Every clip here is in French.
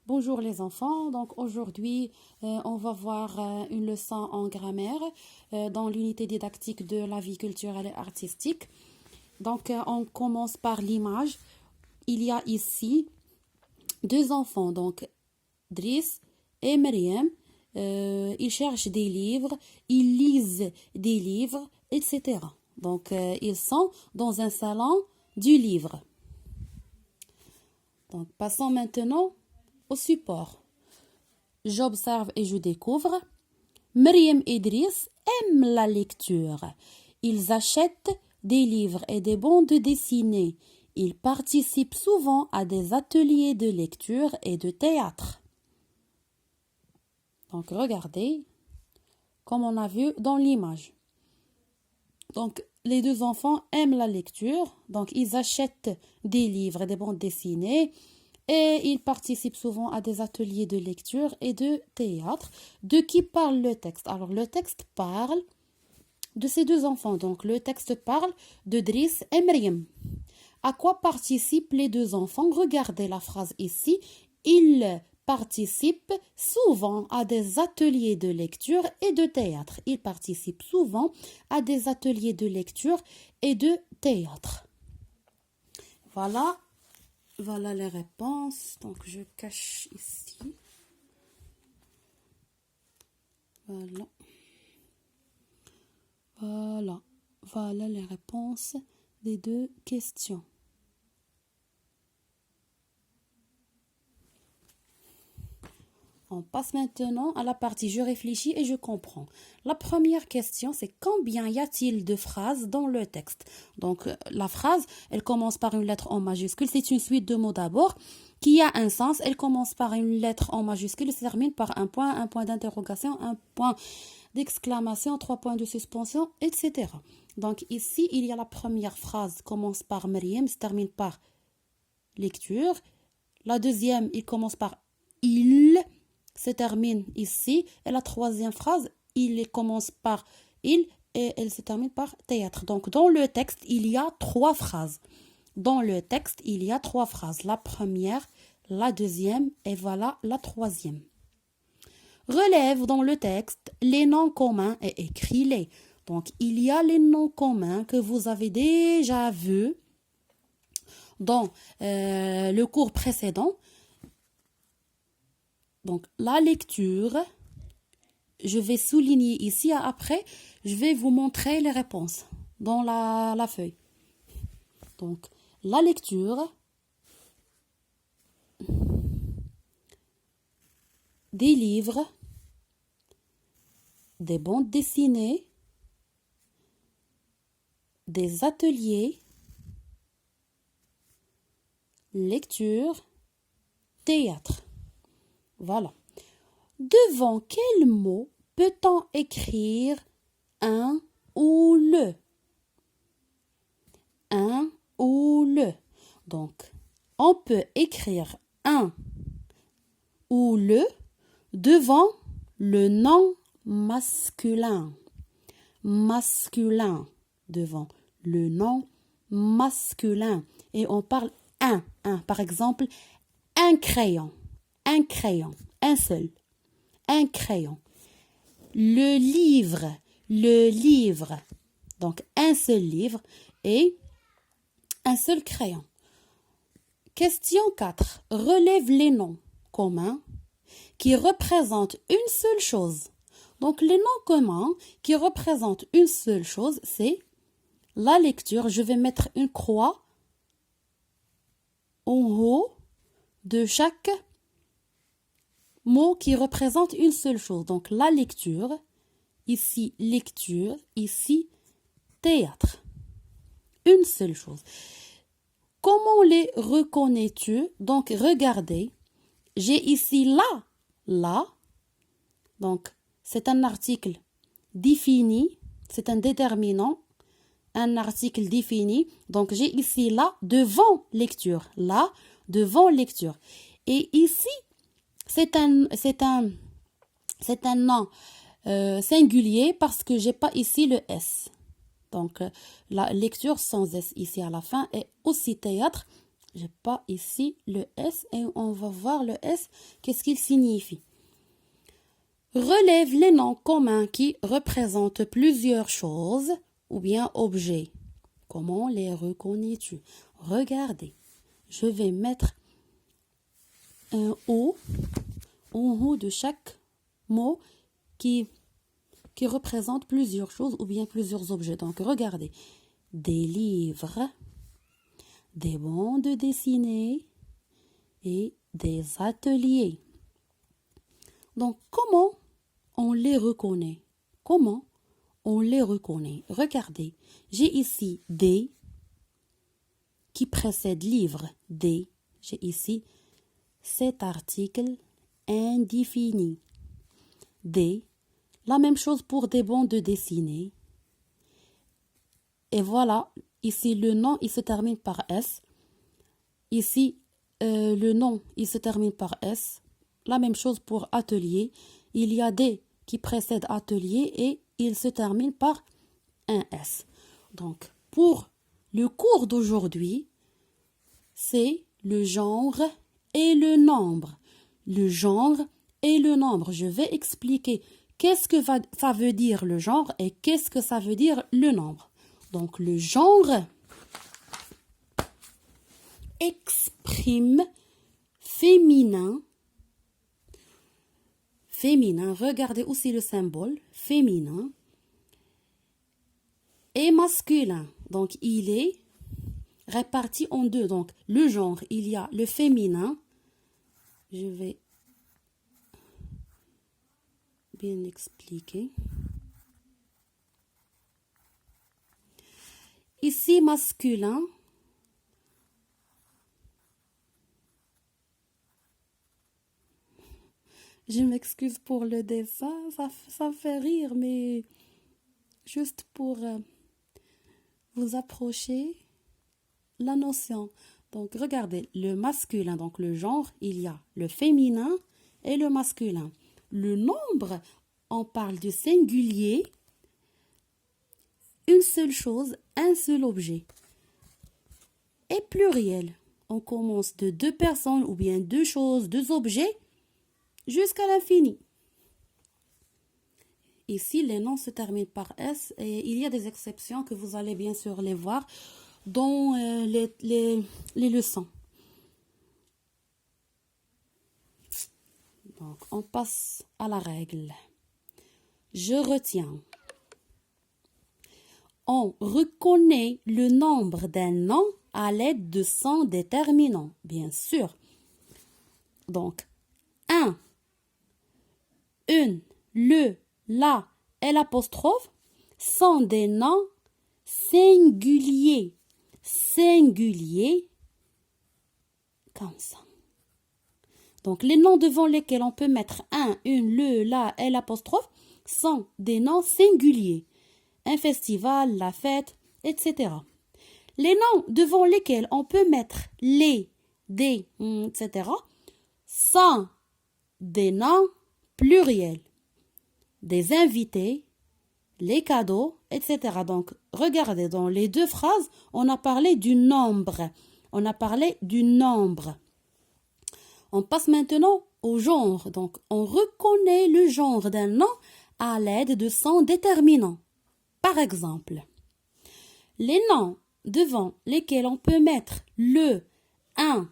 Bonjour les enfants, donc aujourd'hui on va voir une leçon en grammaire dans l'unité didactique de la vie culturelle et artistique. Donc on commence par l'image. Il y a ici deux enfants, donc Driss et Myriam. Ils cherchent des livres, ils lisent des livres, etc. Donc ils sont dans un salon du livre. Donc passons maintenant au support. J'observe et je découvre. Myriam et Driss aiment la lecture. Ils achètent des livres et des bandes dessinées. Ils participent souvent à des ateliers de lecture et de théâtre. Donc regardez, comme on a vu dans l'image. Donc les deux enfants aiment la lecture, donc ils achètent des livres et des bandes dessinées. Et ils participent souvent à des ateliers de lecture et de théâtre. De qui parle le texte? Alors, le texte parle de ces deux enfants. Donc, le texte parle de Driss et Myriam. À quoi participent les deux enfants? Regardez la phrase ici. Ils participent souvent à des ateliers de lecture et de théâtre. Ils participent souvent à des ateliers de lecture et de théâtre. Voilà. Voilà les réponses. Donc, je cache ici. Voilà. Voilà. Voilà les réponses des deux questions. On passe maintenant à la partie je réfléchis et je comprends. La première question, c'est combien y a-t-il de phrases dans le texte? Donc, la phrase, elle commence par une lettre en majuscule. C'est une suite de mots d'abord qui a un sens. Elle commence par une lettre en majuscule et se termine par un point d'interrogation, un point d'exclamation, 3 points de suspension, etc. Donc, ici, il y a la première phrase, commence par Myriam, se termine par lecture. La deuxième, il commence par il, se termine ici. Et la troisième phrase, il commence par il et elle se termine par théâtre. Donc, dans le texte, il y a 3 phrases. Dans le texte, il y a 3 phrases. La première, la deuxième et voilà la troisième. Relève dans le texte les noms communs et écris-les. Donc, il y a les noms communs que vous avez déjà vus dans le cours précédent. Donc, la lecture, je vais souligner ici. Après, je vais vous montrer les réponses dans la feuille. Donc, la lecture, des livres, des bandes dessinées, des ateliers, lecture, théâtre. Voilà. Devant quel mot peut-on écrire un ou le? Un ou le. Donc, on peut écrire un ou le devant le nom masculin. Masculin. Devant le nom masculin. Et on parle un. Par exemple, un crayon. Un crayon. Un seul. Un crayon. Le livre. Le livre. Donc, un seul livre et un seul crayon. Question 4. Relève les noms communs qui représentent une seule chose. Donc, les noms communs qui représentent une seule chose, c'est la lecture. Je vais mettre une croix en haut de chaque mot qui représente une seule chose. Donc, la lecture, ici, théâtre. Une seule chose. Comment les reconnais-tu? Donc, regardez. J'ai ici là. Donc, c'est un article défini. C'est un déterminant. Un article défini. Donc, j'ai ici là devant lecture. Là, devant lecture. Et ici, c'est un nom singulier parce que j'ai pas ici le S. Donc, la lecture sans S ici à la fin est aussi théâtre. J'ai pas ici le S et on va voir le S, qu'est-ce qu'il signifie. Relève les noms communs qui représentent plusieurs choses ou bien objets. Comment les reconnais-tu? Regardez, je vais mettre un O en haut de chaque mot qui représente plusieurs choses ou bien plusieurs objets. Donc, regardez, des livres, des bandes dessinées et des ateliers. Donc, comment on les reconnaît? Comment on les reconnaît? Regardez, j'ai ici des qui précède livre, des. J'ai ici cet article indéfini. Des. La même chose pour des bandes dessinées. Et voilà, ici le nom, il se termine par S. Ici, le nom, il se termine par S. La même chose pour atelier. Il y a des qui précèdent atelier et il se termine par un S. Donc, pour le cours d'aujourd'hui, c'est le genre et le nombre. Le genre et le nombre. Je vais expliquer qu'est-ce que ça veut dire le genre et qu'est-ce que ça veut dire le nombre. Donc, le genre exprime féminin. Féminin, regardez aussi le symbole, féminin. Et masculin. Donc, il est réparti en deux. Donc, le genre, il y a le féminin. Je vais bien expliquer. Ici, masculin. Je m'excuse pour le dessin, ça fait rire, mais juste pour vous approcher la notion. Donc, regardez, le masculin, donc le genre, il y a le féminin et le masculin. Le nombre, on parle du singulier, une seule chose, un seul objet. Et pluriel, on commence de deux personnes ou bien deux choses, deux objets, jusqu'à l'infini. Ici, les noms se terminent par S et il y a des exceptions que vous allez bien sûr les voir dans les leçons. Donc, on passe à la règle. Je retiens. On reconnaît le nombre d'un nom à l'aide de son déterminant, bien sûr. Donc, un, une, le, la et l'apostrophe sont des noms singuliers. Singuliers, comme ça. Donc, les noms devant lesquels on peut mettre un, une, le, la et l'apostrophe sont des noms singuliers. Un festival, la fête, etc. Les noms devant lesquels on peut mettre les, des, etc. sont des noms pluriels. Des invités, les cadeaux, etc. Donc, regardez, dans les deux phrases, on a parlé du nombre. On a parlé du nombre. On passe maintenant au genre. Donc, on reconnaît le genre d'un nom à l'aide de son déterminant. Par exemple, les noms devant lesquels on peut mettre le, un,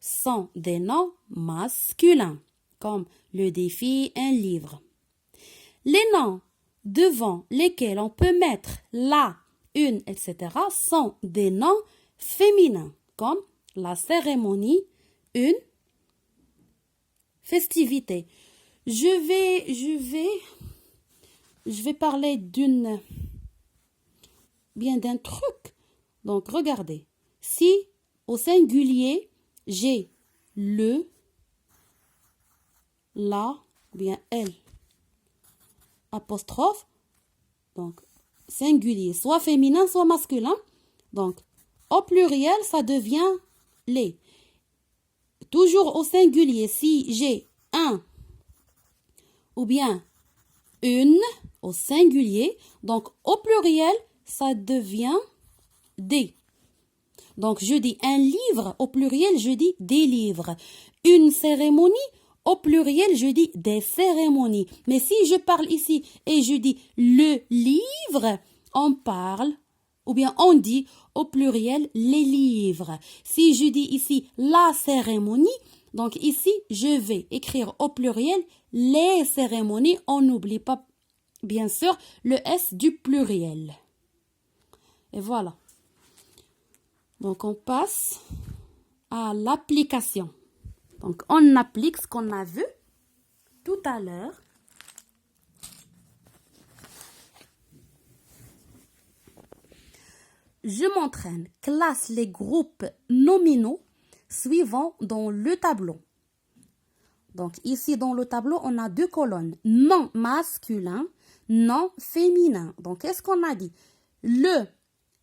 sont des noms masculins, comme le défi, un livre. Les noms devant lesquels on peut mettre la, une, etc. sont des noms féminins, comme la cérémonie, une festivité. Je vais parler d'un truc. Donc, regardez. Si au singulier, j'ai le, la, bien elle, apostrophe, donc singulier, soit féminin, soit masculin. Donc, au pluriel, ça devient les. Toujours au singulier, si j'ai un ou bien une au singulier, donc au pluriel, ça devient des. Donc, je dis un livre, au pluriel, je dis des livres. Une cérémonie, au pluriel, je dis des cérémonies. Mais si je parle ici et je dis le livre, on parle, ou bien on dit au pluriel les livres. Si je dis ici la cérémonie, donc ici, je vais écrire au pluriel les cérémonies. On n'oublie pas, bien sûr, le S du pluriel. Et voilà. Donc, on passe à l'application. Donc, on applique ce qu'on a vu tout à l'heure. Je m'entraîne. Classe les groupes nominaux suivants dans le tableau. Donc, ici, dans le tableau, on a deux colonnes. Nom masculin, nom féminin. Donc, qu'est-ce qu'on a dit? Le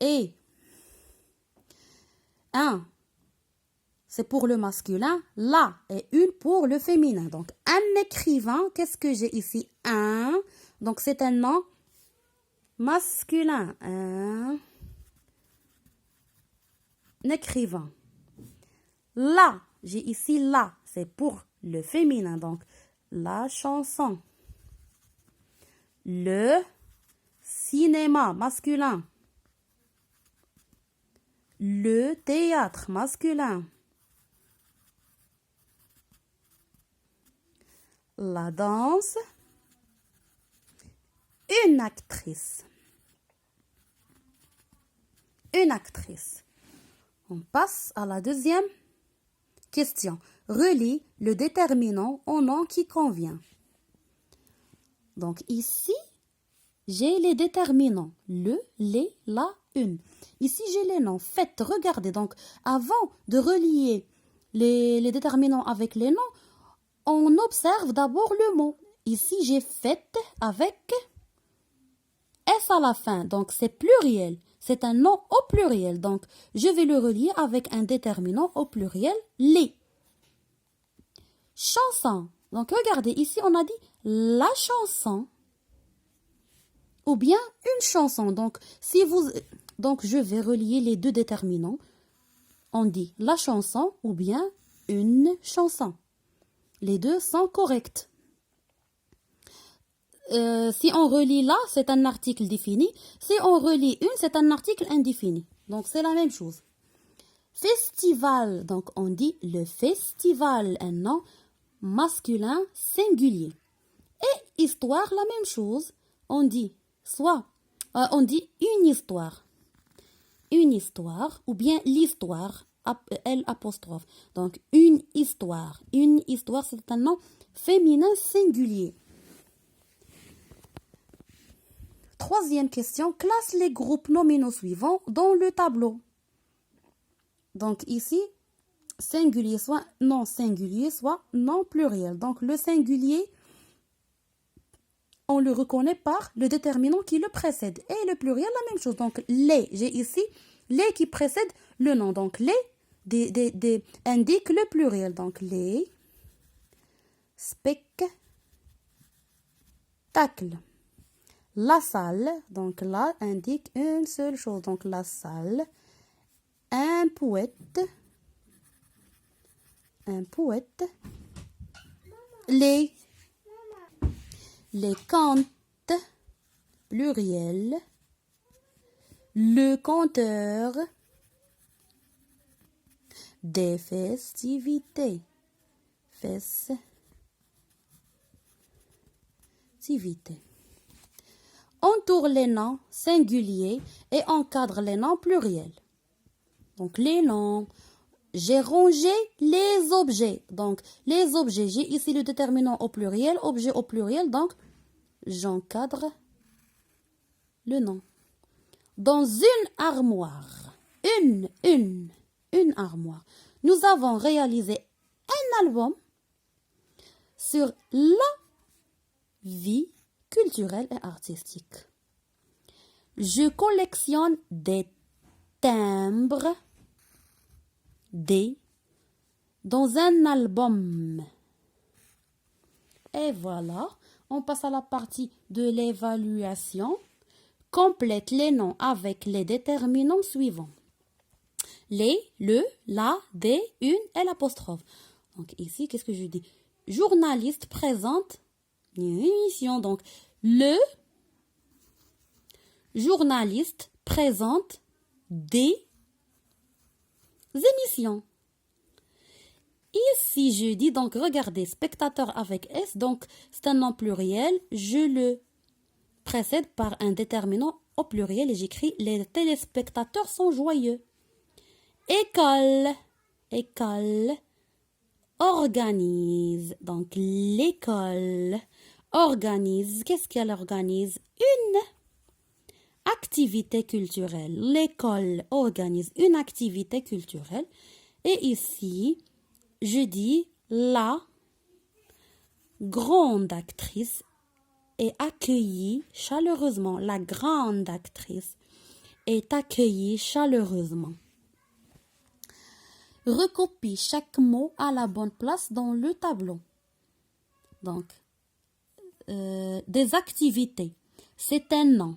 et un, c'est pour le masculin. La et une pour le féminin. Donc, un écrivain, qu'est-ce que j'ai ici? Un. Donc, c'est un nom masculin. Un écrivain. La, j'ai ici la, c'est pour le féminin. Donc, la chanson. Le cinéma masculin. Le théâtre masculin. La danse. Une actrice. Une actrice. On passe à la deuxième question. Relie le déterminant au nom qui convient. Donc ici, j'ai les déterminants. Le, les, la, une. Ici, j'ai les noms. Faites, regardez. Donc, avant de relier les déterminants avec les noms, on observe d'abord le mot. Ici, j'ai fait avec S à la fin. Donc, c'est pluriel. C'est un nom au pluriel. Donc, je vais le relier avec un déterminant au pluriel, les. Chanson. Donc, regardez, ici, on a dit la chanson ou bien une chanson. Donc, je vais relier les deux déterminants. On dit la chanson ou bien une chanson. Les deux sont corrects. Si on relie là, c'est un article défini. Si on relie une, c'est un article indéfini. Donc, c'est la même chose. Festival. Donc, on dit le festival, un nom masculin singulier. Et histoire, la même chose. On dit une histoire. Une histoire ou bien l'histoire, L apostrophe. Donc, une histoire. Une histoire, c'est un nom féminin singulier. Troisième question, classe les groupes nominaux suivants dans le tableau. Donc ici, singulier, soit non singulier, soit non pluriel. Donc le singulier, on le reconnaît par le déterminant qui le précède. Et le pluriel, la même chose. Donc les, j'ai ici les qui précèdent le nom. Donc les indique le pluriel. Donc les spectacles. La salle, donc là, indique une seule chose. Donc la salle. Un poète. Les contes, pluriel. Le conteur. Des festivités. Entoure les noms singuliers et encadre les noms pluriels. Donc, les noms. J'ai rangé les objets. Donc, les objets, j'ai ici le déterminant au pluriel, objet au pluriel. Donc, j'encadre le nom. Dans une armoire. Une armoire. Nous avons réalisé un album sur la vie culturelle et artistique. Je collectionne des timbres dans un album. Et voilà, on passe à la partie de l'évaluation. Complète les noms avec les déterminants suivants. les, le, la, des, une et l'apostrophe. Donc ici, qu'est-ce que je dis? Journaliste présente une émission. Donc, le journaliste présente des émissions. Ici, je dis, donc, regardez, spectateur avec S, donc, c'est un nom pluriel. Je le précède par un déterminant au pluriel et j'écris les téléspectateurs sont joyeux. École, école, organise. Donc, l'école organise. Qu'est-ce qu'elle organise? Une activité culturelle. L'école organise une activité culturelle. Et ici, je dis la grande actrice est accueillie chaleureusement. La grande actrice est accueillie chaleureusement. Recopie chaque mot à la bonne place dans le tableau. Donc, des activités. C'est un nom.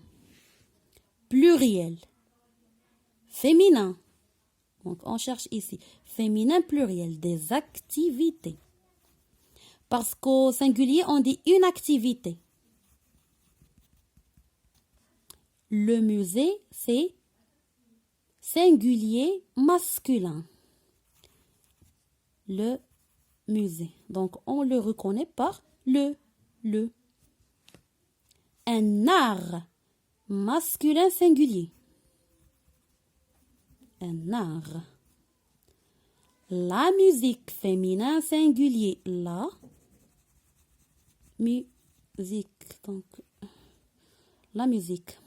Pluriel. Féminin. Donc, on cherche ici. Féminin pluriel. Des activités. Parce qu'au singulier, on dit une activité. Le musée, c'est singulier masculin. Le musée. Donc, on le reconnaît par le. Un art masculin singulier. Un art. La musique féminin singulier. La musique. Donc, la musique.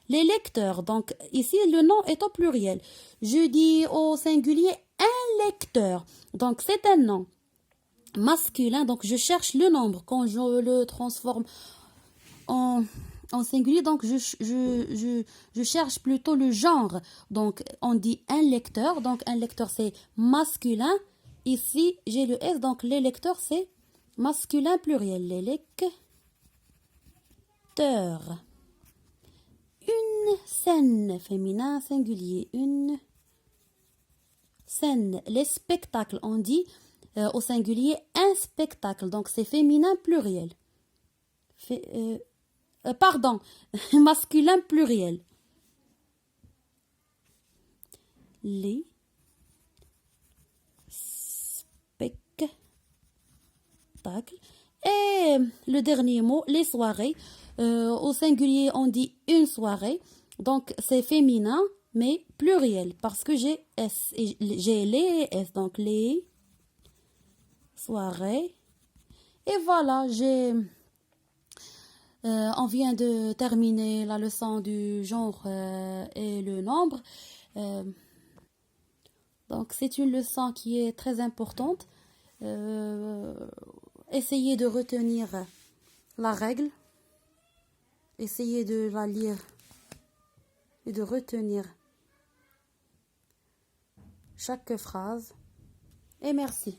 Les lecteurs. Donc, ici, le nom est au pluriel. Je dis au singulier un lecteur. Donc, c'est un nom masculin. Donc, je cherche le nombre. Quand je le transforme en singulier, donc je cherche plutôt le genre. Donc, on dit un lecteur. Donc, un lecteur, c'est masculin. Ici, j'ai le S. Donc, les lecteurs, c'est masculin pluriel. Les lecteurs. Une scène, féminin singulier. Une scène. Les spectacles, on dit au singulier un spectacle. Donc, c'est féminin pluriel. Pardon, masculin pluriel. Les spectacles. Et le dernier mot, les soirées. Au singulier, on dit une soirée. Donc, c'est féminin, mais pluriel. Parce que j'ai S. J'ai les S. Donc, les soirées. Et voilà, on vient de terminer la leçon du genre et le nombre. Donc, c'est une leçon qui est très importante. Essayez de retenir la règle. Essayez de la lire et de retenir chaque phrase. Et merci.